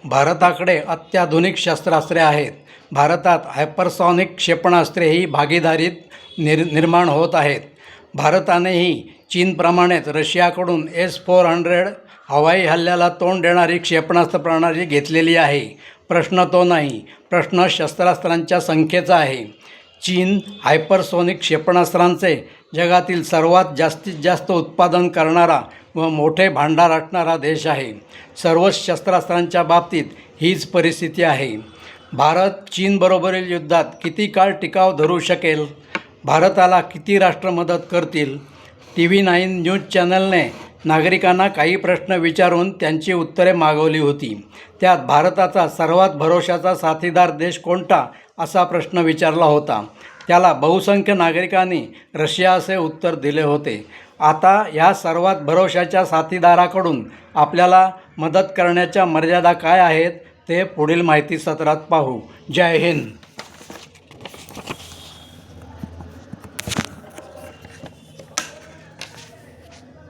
भारताकडे अत्याधुनिक शस्त्रास्त्रे आहेत. भारतात हायपरसॉनिक क्षेपणास्त्रे ही भागीदारीत निर्माण होत आहेत. भारतानेही चीनप्रमाणेच रशियाकडून S-400 हवाई हल्ल्याला तोंड देणारी क्षेपणास्त्र प्रणाली घेतलेली आहे. प्रश्न तो नाही, प्रश्न शस्त्रास्त्रांच्या संख्येचा आहे. चीन हायपरसॉनिक क्षेपणास्त्रांचे जगातील जास्तीत जास्त उत्पादन करणारा व मोठे भांडार असणारा देश आहे. सर्वच शस्त्रास्त्रांच्या बाबतीत हीच परिस्थिती आहे. भारत चीनबरोबरील युद्धात किती काळ टिकाव धरू शकेल? भारताला किती राष्ट्र मदत करतील? TV9 न्यूज चॅनलने नागरिकांना काही प्रश्न विचारून त्यांची उत्तरे मागवली होती. त्यात भारताचा सर्वात भरोशाचा साथीदार देश कोणता असा प्रश्न विचारला होता. त्याला बहुसंख्य नागरिकांनी रशिया असे उत्तर दिले होते. आता या सर्वात भरोशाच्या साथीदाराकडून आपल्याला मदत करण्याच्या मर्यादा काय आहेत ते पुढील माहिती सत्रात पाहू. जय हिंद.